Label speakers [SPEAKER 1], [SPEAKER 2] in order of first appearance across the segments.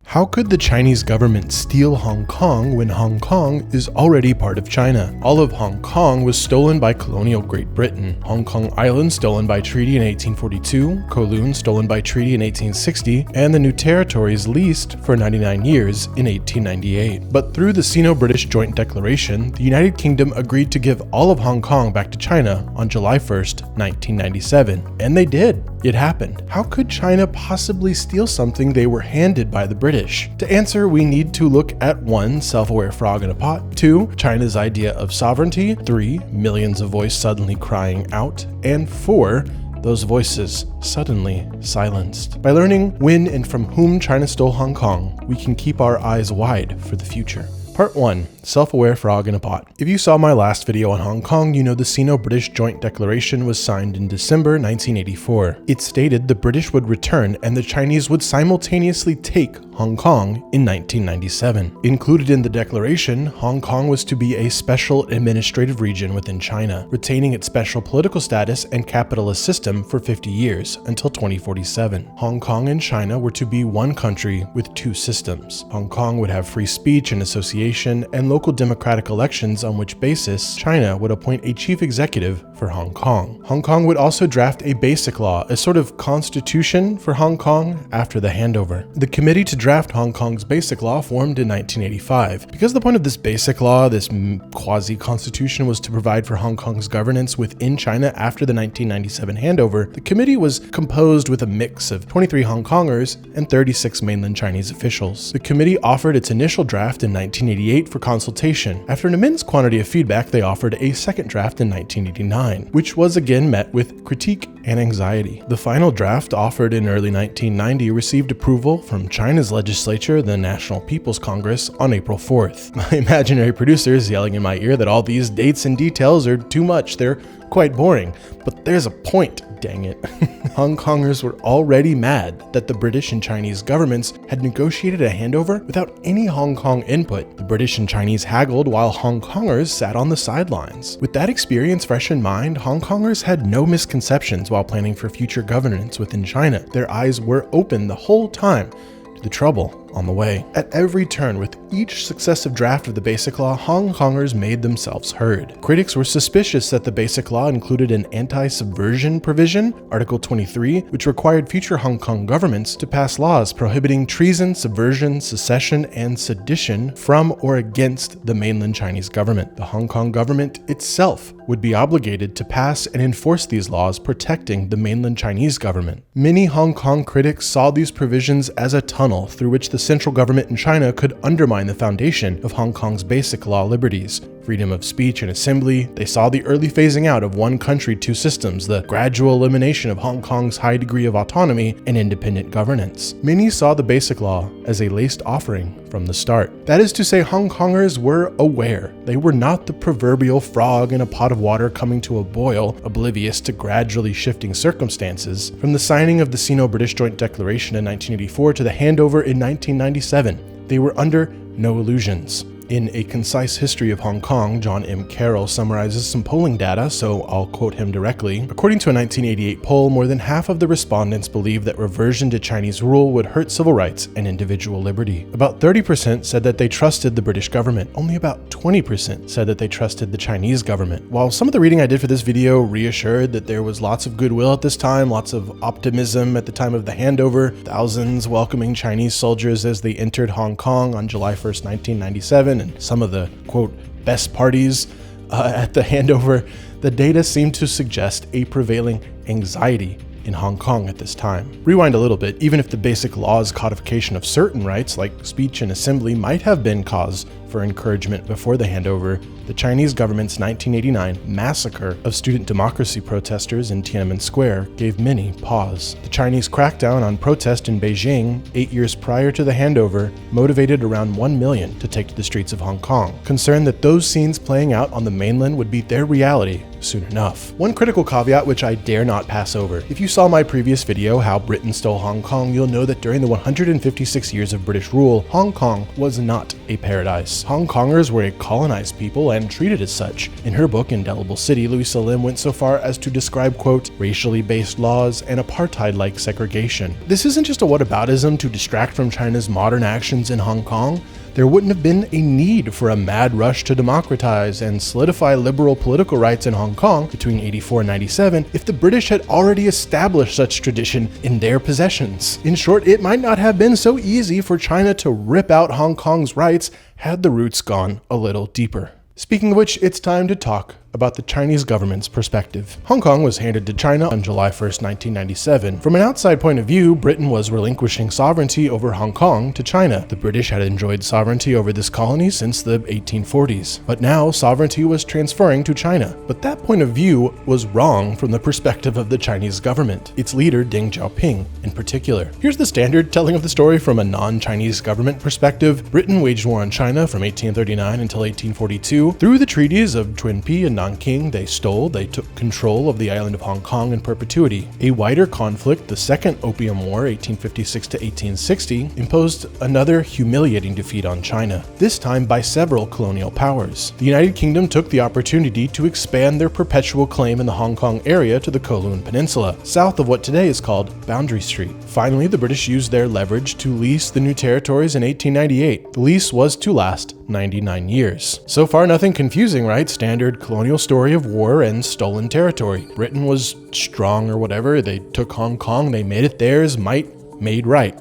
[SPEAKER 1] How could the Chinese government steal Hong Kong when Hong Kong is already part of China? All of Hong Kong was stolen by colonial Great Britain. Hong Kong Island stolen by treaty in 1842, Kowloon stolen by treaty in 1860, and the new territories leased for 99 years in 1898. But through the Sino-British Joint Declaration, the United Kingdom agreed to give all of Hong Kong back to China on July 1st, 1997. And they did. It happened. How could China possibly steal something they were handed by the British? To answer, we need to look at 1. Self-aware frog in a pot, 2. China's idea of sovereignty, 3. Millions of voices suddenly crying out, and 4. Those voices suddenly silenced. By learning when and from whom China stole Hong Kong, we can keep our eyes wide for the future. Part 1. Self-aware frog in a pot. If you saw my last video on Hong Kong, you know the Sino-British Joint Declaration was signed in December 1984. It stated the British would return and the Chinese would simultaneously take Hong Kong in 1997. Included in the declaration, Hong Kong was to be a special administrative region within China, retaining its special political status and capitalist system for 50 years until 2047. Hong Kong and China were to be one country with 2 systems. Hong Kong would have free speech and association and local democratic elections, on which basis China would appoint a chief executive for Hong Kong. Hong Kong would also draft a basic law, a sort of constitution for Hong Kong after the handover. The committee to draft Hong Kong's basic law formed in 1985. Because the point of this basic law, this quasi-constitution, was to provide for Hong Kong's governance within China after the 1997 handover, the committee was composed with a mix of 23 Hong Kongers and 36 mainland Chinese officials. The committee offered its initial draft in 1988 for consultation. After an immense quantity of feedback, they offered a second draft in 1989, which was again met with critique and anxiety. The final draft, offered in early 1990, received approval from China's legislature, the National People's Congress, on April 4th. My imaginary producer is yelling in my ear that all these dates and details are too much. They're quite boring, but there's a point, dang it. Hong Kongers were already mad that the British and Chinese governments had negotiated a handover without any Hong Kong input. The British and Chinese haggled while Hong Kongers sat on the sidelines. With that experience fresh in mind, Hong Kongers had no misconceptions while planning for future governance within China. Their eyes were open the whole time to the trouble on the way. At every turn, with each successive draft of the Basic Law, Hong Kongers made themselves heard. Critics were suspicious that the Basic Law included an anti-subversion provision, Article 23, which required future Hong Kong governments to pass laws prohibiting treason, subversion, secession, and sedition from or against the mainland Chinese government. The Hong Kong government itself would be obligated to pass and enforce these laws protecting the mainland Chinese government. Many Hong Kong critics saw these provisions as a tunnel through which the central government in China could undermine the foundation of Hong Kong's basic law liberties. Freedom of speech and assembly. They saw the early phasing out of one country, 2 systems, the gradual elimination of Hong Kong's high degree of autonomy and independent governance. Many saw the Basic Law as a laced offering from the start. That is to say, Hong Kongers were aware. They were not the proverbial frog in a pot of water coming to a boil, oblivious to gradually shifting circumstances. From the signing of the Sino-British Joint Declaration in 1984 to the handover in 1997, they were under no illusions. In A Concise History of Hong Kong, John M. Carroll summarizes some polling data, so I'll quote him directly. According to a 1988 poll, more than half of the respondents believed that reversion to Chinese rule would hurt civil rights and individual liberty. About 30% said that they trusted the British government. Only about 20% said that they trusted the Chinese government. While some of the reading I did for this video reassured that there was lots of goodwill at this time, lots of optimism at the time of the handover, thousands welcoming Chinese soldiers as they entered Hong Kong on July 1st, 1997, and some of the, quote, best parties at the handover, the data seemed to suggest a prevailing anxiety in Hong Kong at this time. Rewind a little bit, even if the Basic Law's codification of certain rights, like speech and assembly, might have been cause for encouragement before the handover, the Chinese government's 1989 massacre of student democracy protesters in Tiananmen Square gave many pause. The Chinese crackdown on protest in Beijing 8 years prior to the handover motivated around 1 million to take to the streets of Hong Kong, concerned that those scenes playing out on the mainland would be their reality soon enough. One critical caveat which I dare not pass over. If you saw my previous video, How Britain Stole Hong Kong, you'll know that during the 156 years of British rule, Hong Kong was not a paradise. this. Hong Kongers were a colonized people and treated as such. In her book, Indelible City, Louisa Lim went so far as to describe, quote, racially based laws and apartheid-like segregation. This isn't just a whataboutism to distract from China's modern actions in Hong Kong. There wouldn't have been a need for a mad rush to democratize and solidify liberal political rights in Hong Kong between 84 and 97 if the British had already established such tradition in their possessions. In short, it might not have been so easy for China to rip out Hong Kong's rights had the roots gone a little deeper. Speaking of which, it's time to talk about the Chinese government's perspective. Hong Kong was handed to China on July 1st, 1997. From an outside point of view, Britain was relinquishing sovereignty over Hong Kong to China. The British had enjoyed sovereignty over this colony since the 1840s, but now sovereignty was transferring to China. But that point of view was wrong from the perspective of the Chinese government, its leader Deng Xiaoping in particular. Here's the standard telling of the story from a non-Chinese government perspective. Britain waged war on China from 1839 until 1842. Through the treaties of Twinpee and Nanking, they took control of the island of Hong Kong in perpetuity. A wider conflict, the Second Opium War, 1856 to 1860, imposed another humiliating defeat on China, this time by several colonial powers. The United Kingdom took the opportunity to expand their perpetual claim in the Hong Kong area to the Kowloon Peninsula, south of what today is called Boundary Street. Finally, the British used their leverage to lease the new territories in 1898. The lease was to last 99 years. So far, nothing confusing, right? Standard colonial story of war and stolen territory. Britain was strong or whatever. They took Hong Kong, they made it theirs, might made right.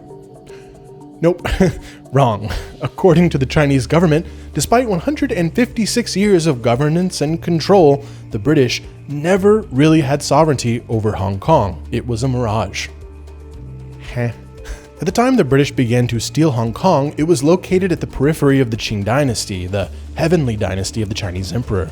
[SPEAKER 1] Nope, wrong. According to the Chinese government, despite 156 years of governance and control, the British never really had sovereignty over Hong Kong. It was a mirage. At the time the British began to steal Hong Kong, it was located at the periphery of the Qing dynasty, the heavenly dynasty of the Chinese emperor.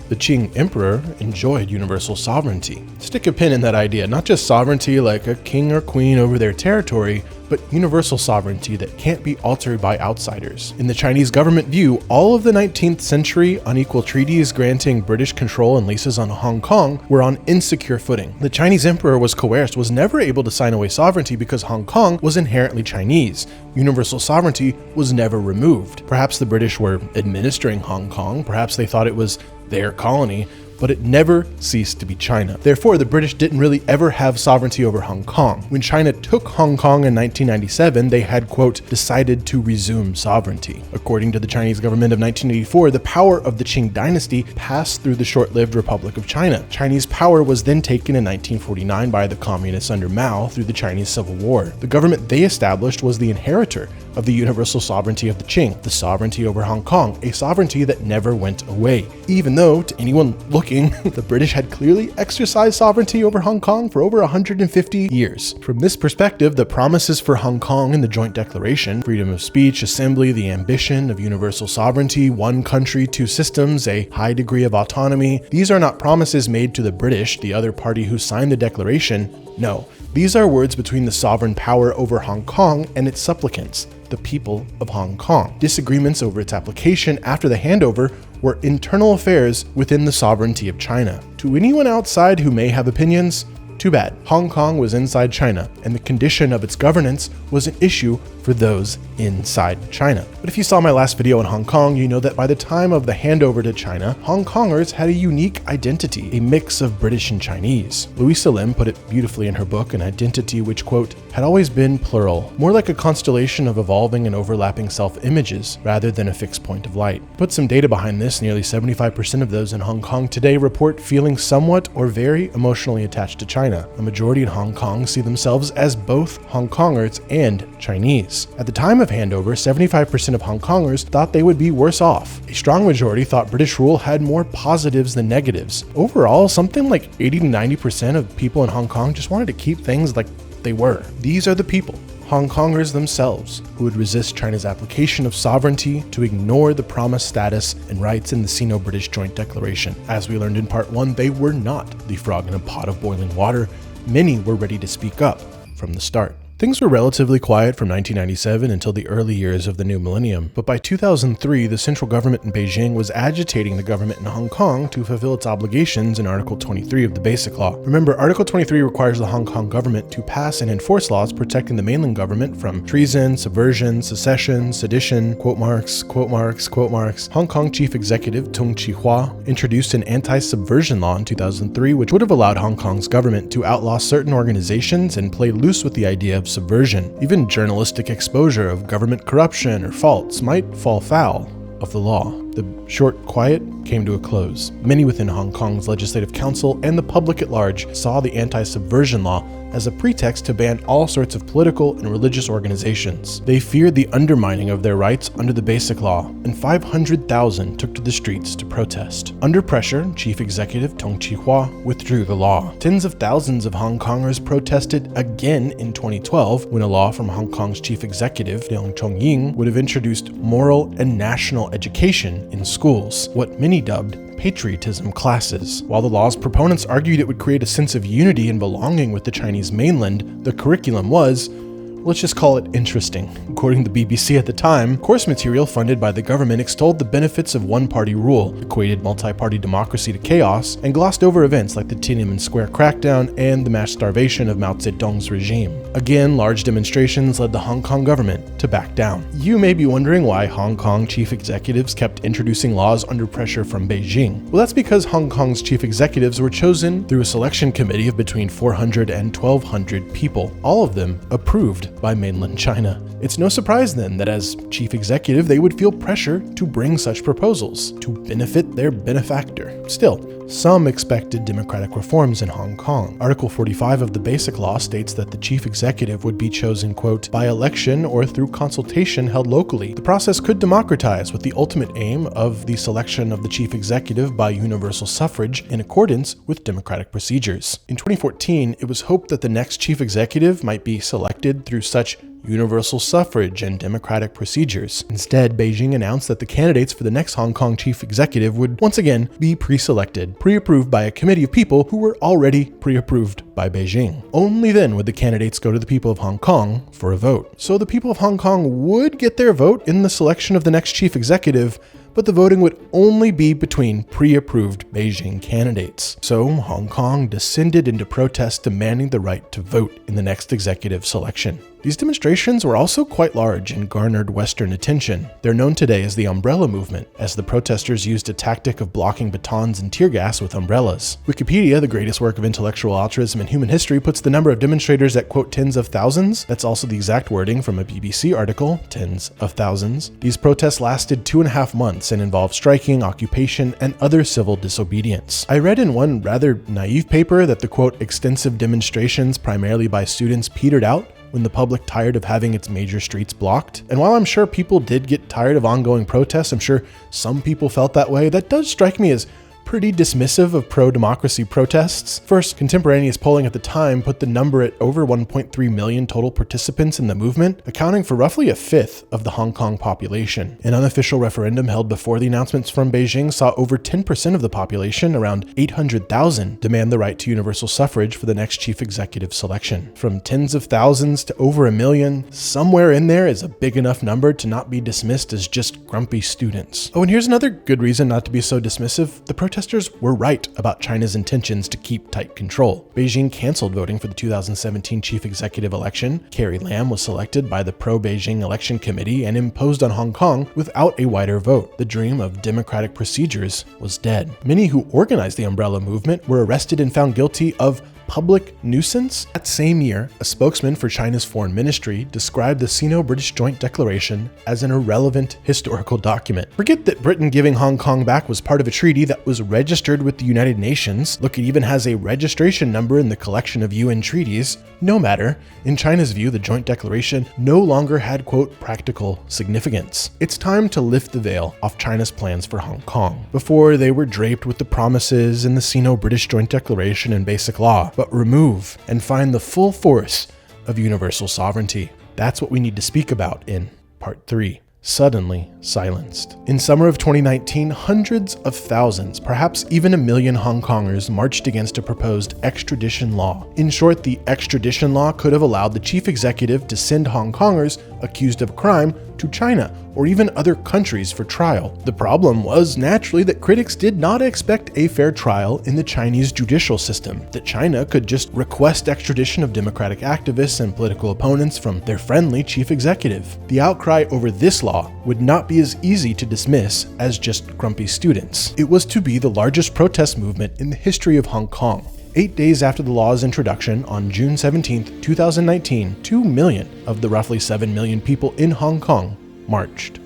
[SPEAKER 1] The Qing emperor enjoyed universal sovereignty. Stick a pin in that idea, not just sovereignty like a king or queen over their territory, but universal sovereignty that can't be altered by outsiders. In the Chinese government view, all of the 19th century unequal treaties granting British control and leases on Hong Kong were on insecure footing. The Chinese emperor was coerced, was never able to sign away sovereignty because Hong Kong was inherently Chinese. Universal sovereignty was never removed. Perhaps the British were administering Hong Kong, perhaps they thought it was their colony, but it never ceased to be China. Therefore, the British didn't really ever have sovereignty over Hong Kong. When China took Hong Kong in 1997, they had, quote, decided to resume sovereignty. According to the Chinese government of 1984, the power of the Qing dynasty passed through the short-lived Republic of China. Chinese power was then taken in 1949 by the communists under Mao through the Chinese Civil War. The government they established was the inheritor of the universal sovereignty of the Qing, the sovereignty over Hong Kong, a sovereignty that never went away. Even though, to anyone looking, the British had clearly exercised sovereignty over Hong Kong for over 150 years. From this perspective, the promises for Hong Kong in the Joint Declaration, freedom of speech, assembly, the ambition of universal sovereignty, one country, two systems, a high degree of autonomy, these are not promises made to the British, the other party who signed the declaration. No, these are words between the sovereign power over Hong Kong and its supplicants, the people of Hong Kong. Disagreements over its application after the handover were internal affairs within the sovereignty of China. To anyone outside who may have opinions, too bad. Hong Kong was inside China, and the condition of its governance was an issue for those inside China. But if you saw my last video on Hong Kong, you know that by the time of the handover to China, Hong Kongers had a unique identity, a mix of British and Chinese. Louisa Lim put it beautifully in her book, an identity which, quote, had always been plural, more like a constellation of evolving and overlapping self-images rather than a fixed point of light. Put some data behind this, nearly 75% of those in Hong Kong today report feeling somewhat or very emotionally attached to China. A majority in Hong Kong see themselves as both Hong Kongers and Chinese. At the time of handover, 75% of Hong Kongers thought they would be worse off. A strong majority thought British rule had more positives than negatives. Overall, something like 80 to 90% of people in Hong Kong just wanted to keep things like they were. These are the people, Hong Kongers themselves, who would resist China's application of sovereignty to ignore the promised status and rights in the Sino-British Joint Declaration. As we learned in part 1, they were not the frog in a pot of boiling water. Many were ready to speak up from the start. Things were relatively quiet from 1997 until the early years of the new millennium, but by 2003, the central government in Beijing was agitating the government in Hong Kong to fulfill its obligations in Article 23 of the Basic Law. Remember, Article 23 requires the Hong Kong government to pass and enforce laws protecting the mainland government from treason, subversion, secession, sedition, quote marks, quote marks, quote marks. Hong Kong Chief Executive Tung Chee-hwa introduced an anti-subversion law in 2003, which would have allowed Hong Kong's government to outlaw certain organizations and play loose with the idea of subversion. Even journalistic exposure of government corruption or faults might fall foul of the law. The short quiet came to a close. Many within Hong Kong's Legislative Council and the public at large saw the anti-subversion law as a pretext to ban all sorts of political and religious organizations. They feared the undermining of their rights under the Basic Law, and 500,000 took to the streets to protest. Under pressure, Chief Executive Tung Chee-hwa withdrew the law. Tens of thousands of Hong Kongers protested again in 2012 when a law from Hong Kong's Chief Executive Leung Chong-ying would have introduced moral and national education in schools, what many dubbed patriotism classes. While the law's proponents argued it would create a sense of unity and belonging with the Chinese mainland, the curriculum was, let's just call it interesting. According to the BBC at the time, course material funded by the government extolled the benefits of one-party rule, equated multi-party democracy to chaos, and glossed over events like the Tiananmen Square crackdown and the mass starvation of Mao Zedong's regime. Again, large demonstrations led the Hong Kong government to back down. You may be wondering why Hong Kong chief executives kept introducing laws under pressure from Beijing. Well, that's because Hong Kong's chief executives were chosen through a selection committee of between 400 and 1,200 people, all of them approved by mainland China. It's no surprise then that as chief executive, they would feel pressure to bring such proposals to benefit their benefactor. Still, some expected democratic reforms in Hong Kong. Article 45 of the Basic Law states that the chief executive would be chosen, quote, by election or through consultation held locally. The process could democratize with the ultimate aim of the selection of the chief executive by universal suffrage in accordance with democratic procedures. In 2014, it was hoped that the next chief executive might be selected through such universal suffrage and democratic procedures. Instead, Beijing announced that the candidates for the next Hong Kong chief executive would once again be pre-selected, pre-approved by a committee of people who were already pre-approved by Beijing. Only then would the candidates go to the people of Hong Kong for a vote. So the people of Hong Kong would get their vote in the selection of the next chief executive, but the voting would only be between pre-approved Beijing candidates. So Hong Kong descended into protest demanding the right to vote in the next executive selection. These demonstrations were also quite large and garnered Western attention. They're known today as the Umbrella Movement, as the protesters used a tactic of blocking batons and tear gas with umbrellas. Wikipedia, the greatest work of intellectual altruism in human history, puts the number of demonstrators at, quote, tens of thousands. That's also the exact wording from a BBC article, tens of thousands. These protests lasted 2.5 months and involved striking, occupation, and other civil disobedience. I read in one rather naive paper that the, quote, extensive demonstrations primarily by students petered out when the public tired of having its major streets blocked. And while I'm sure people did get tired of ongoing protests, I'm sure some people felt that way, that does strike me as pretty dismissive of pro-democracy protests. First, contemporaneous polling at the time put the number at over 1.3 million total participants in the movement, accounting for roughly a fifth of the Hong Kong population. An unofficial referendum held before the announcements from Beijing saw over 10% of the population, around 800,000, demand the right to universal suffrage for the next chief executive selection. From tens of thousands to over 1 million, somewhere in there is a big enough number to not be dismissed as just grumpy students. Oh, and here's another good reason not to be so dismissive. The protesters were right about China's intentions to keep tight control. Beijing canceled voting for the 2017 chief executive election. Carrie Lam was selected by the pro-Beijing election committee and imposed on Hong Kong without a wider vote. The dream of democratic procedures was dead. Many who organized the Umbrella Movement were arrested and found guilty of public nuisance. That same year, a spokesman for China's foreign ministry described the Sino-British Joint Declaration as an irrelevant historical document. Forget that Britain giving Hong Kong back was part of a treaty that was registered with the United Nations. Look, it even has a registration number in the collection of UN treaties. No matter. In China's view, the Joint Declaration no longer had, quote, practical significance. It's time to lift the veil off China's plans for Hong Kong. Before, they were draped with the promises in the Sino-British Joint Declaration and Basic Law, but remove and find the full force of universal sovereignty. That's what we need to speak about in Part 3. suddenly silenced. In summer of 2019, hundreds of thousands, perhaps even 1 million Hong Kongers marched against a proposed extradition law. In short, the extradition law could have allowed the chief executive to send Hong Kongers accused of a crime to China or even other countries for trial. The problem was naturally that critics did not expect a fair trial in the Chinese judicial system, that China could just request extradition of democratic activists and political opponents from their friendly chief executive. The outcry over this law would not be as easy to dismiss as just grumpy students. It was to be the largest protest movement in the history of Hong Kong. 8 days after the law's introduction, on June 17, 2019, 2 million of the roughly 7 million people in Hong Kong marched.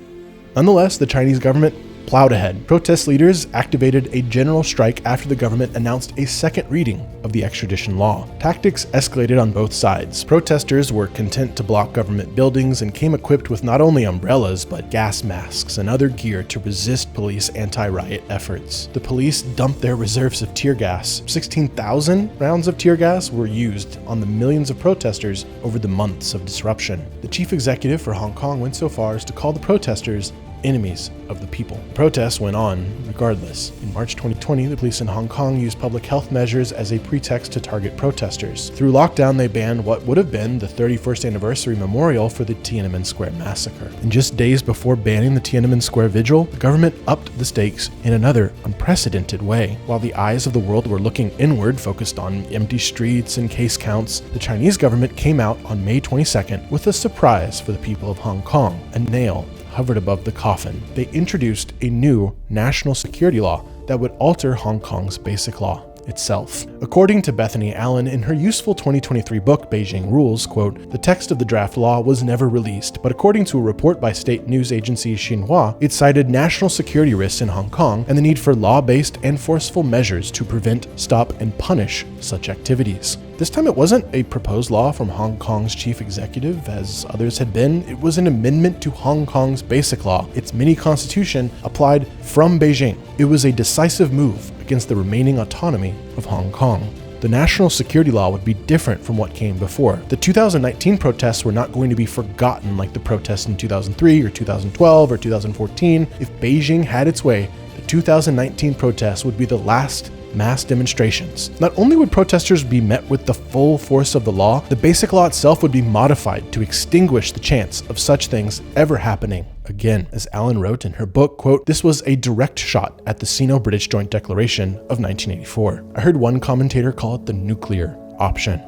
[SPEAKER 1] Nonetheless, the Chinese government plowed ahead. Protest leaders activated a general strike after the government announced a second reading of the extradition law. Tactics escalated on both sides. Protesters were content to block government buildings and came equipped with not only umbrellas, but gas masks and other gear to resist police anti-riot efforts. The police dumped their reserves of tear gas. 16,000 rounds of tear gas were used on the millions of protesters over the months of disruption. The chief executive for Hong Kong went so far as to call the protesters enemies of the people. Protests went on regardless. In March 2020, the police in Hong Kong used public health measures as a pretext to target protesters. Through lockdown, they banned what would have been the 31st anniversary memorial for the Tiananmen Square massacre. And just days before banning the Tiananmen Square vigil, the government upped the stakes in another unprecedented way. While the eyes of the world were looking inward, focused on empty streets and case counts, the Chinese government came out on May 22nd with a surprise for the people of Hong Kong. A nail hovered above the coffin. They introduced a new national security law that would alter Hong Kong's basic law itself. According to Bethany Allen in her useful 2023 book, Beijing Rules, quote, "The text of the draft law was never released, but according to a report by state news agency Xinhua, it cited national security risks in Hong Kong and the need for law-based and forceful measures to prevent, stop, and punish such activities." This time it wasn't a proposed law from Hong Kong's chief executive, as others had been. It was an amendment to Hong Kong's basic law, its mini-constitution applied from Beijing. It was a decisive move against the remaining autonomy of Hong Kong. The national security law would be different from what came before. The 2019 protests were not going to be forgotten like the protests in 2003 or 2012 or 2014. If Beijing had its way, the 2019 protests would be the last mass demonstrations. Not only would protesters be met with the full force of the law, the basic law itself would be modified to extinguish the chance of such things ever happening again. As Allen wrote in her book, quote, "This was a direct shot at the Sino-British Joint Declaration of 1984. I heard one commentator call it the nuclear option."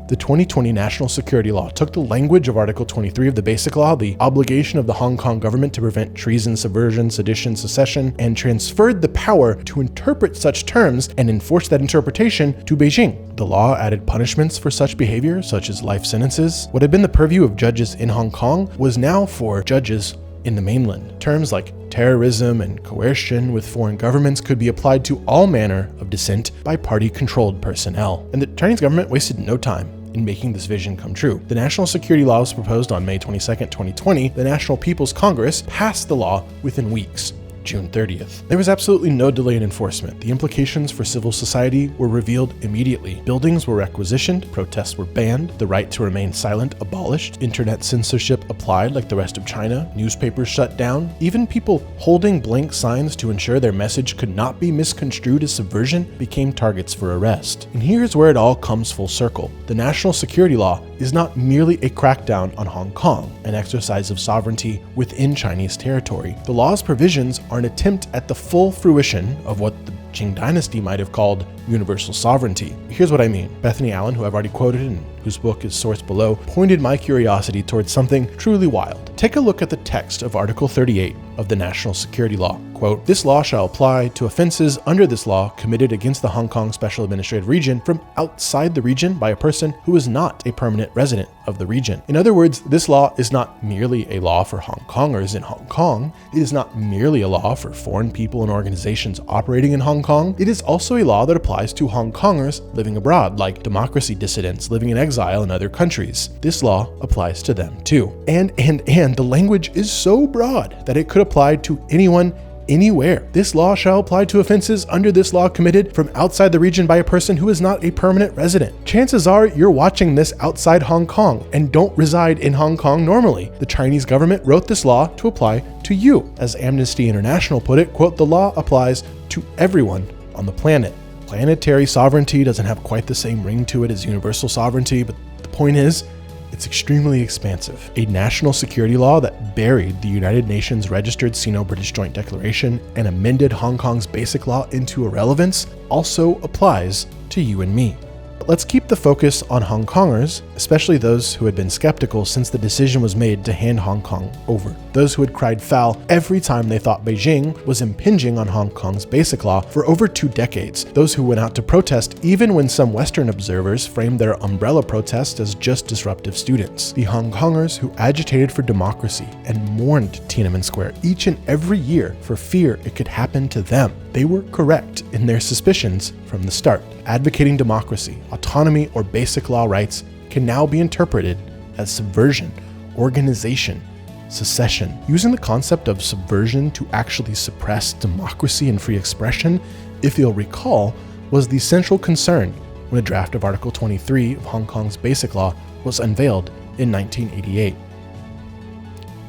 [SPEAKER 1] The 2020 National Security Law took the language of Article 23 of the Basic Law, the obligation of the Hong Kong government to prevent treason, subversion, sedition, secession, and transferred the power to interpret such terms and enforce that interpretation to Beijing. The law added punishments for such behavior, such as life sentences. What had been the purview of judges in Hong Kong was now for judges in the mainland. Terms like terrorism and coercion with foreign governments could be applied to all manner of dissent by party-controlled personnel. And the Chinese government wasted no time in making this vision come true. The national security law was proposed on May 22nd, 2020. The National People's Congress passed the law within weeks. June 30th. There was absolutely no delay in enforcement. The implications for civil society were revealed immediately. Buildings were requisitioned, protests were banned, the right to remain silent abolished, internet censorship applied like the rest of China, newspapers shut down, even people holding blank signs to ensure their message could not be misconstrued as subversion became targets for arrest. And here's where it all comes full circle. The national security law is not merely a crackdown on Hong Kong, an exercise of sovereignty within Chinese territory. The law's provisions are an attempt at the full fruition of what the Qing dynasty might have called universal sovereignty. Here's what I mean. Bethany Allen, who I've already quoted and whose book is sourced below, pointed my curiosity towards something truly wild. Take a look at the text of Article 38 of the National Security Law. Quote, "This law shall apply to offenses under this law committed against the Hong Kong Special Administrative Region from outside the region by a person who is not a permanent resident of the region." In other words, this law is not merely a law for Hong Kongers in Hong Kong. It is not merely a law for foreign people and organizations operating in Hong Kong. It is also a law that applies to Hong Kongers living abroad, like democracy dissidents living in exile in other countries. This law applies to them too. And the language is so broad that it could apply to anyone, anywhere. This law shall apply to offenses under this law committed from outside the region by a person who is not a permanent resident. Chances are you're watching this outside Hong Kong and don't reside in Hong Kong normally. The Chinese government wrote this law to apply to you. As Amnesty International put it, quote, "The law applies to everyone on the planet." Planetary sovereignty doesn't have quite the same ring to it as universal sovereignty, but the point is, it's extremely expansive. A national security law that buried the United Nations registered Sino-British Joint Declaration and amended Hong Kong's basic law into irrelevance also applies to you and me. But let's keep the focus on Hong Kongers, especially those who had been skeptical since the decision was made to hand Hong Kong over. Those who had cried foul every time they thought Beijing was impinging on Hong Kong's basic law for over 2 decades. Those who went out to protest even when some Western observers framed their umbrella protest as just disruptive students. The Hong Kongers who agitated for democracy and mourned Tiananmen Square each and every year for fear it could happen to them. They were correct in their suspicions from the start. Advocating democracy, autonomy, or basic law rights can now be interpreted as subversion, organization, secession. Using the concept of subversion to actually suppress democracy and free expression, if you'll recall, was the central concern when a draft of Article 23 of Hong Kong's basic law was unveiled in 1988.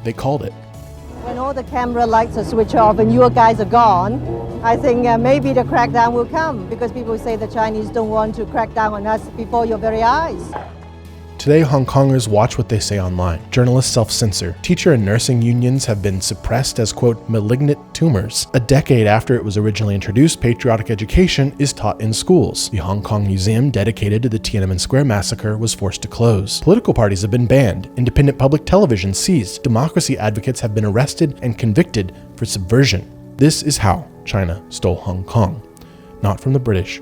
[SPEAKER 1] They called it.
[SPEAKER 2] When all the camera lights are switched off and you guys are gone, I think maybe the crackdown will come, because people say the Chinese don't want to crack down on us before your very eyes.
[SPEAKER 1] Today, Hong Kongers watch what they say online. Journalists self-censor. Teacher and nursing unions have been suppressed as, quote, malignant tumors. A decade after it was originally introduced, patriotic education is taught in schools. The Hong Kong Museum dedicated to the Tiananmen Square massacre was forced to close. Political parties have been banned. Independent public television seized. Democracy advocates have been arrested and convicted for subversion. This is how China stole Hong Kong. Not from the British,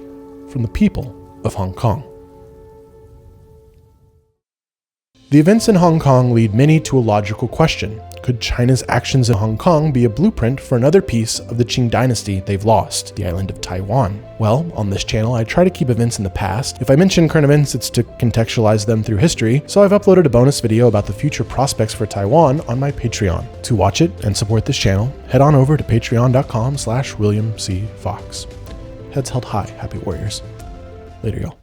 [SPEAKER 1] from the people of Hong Kong. The events in Hong Kong lead many to a logical question. Could China's actions in Hong Kong be a blueprint for another piece of the Qing dynasty they've lost, the island of Taiwan? Well, on this channel, I try to keep events in the past. If I mention current events, it's to contextualize them through history, so I've uploaded a bonus video about the future prospects for Taiwan on my Patreon. To watch it and support this channel, head on over to patreon.com/WilliamCFox. Heads held high, happy warriors. Later, y'all.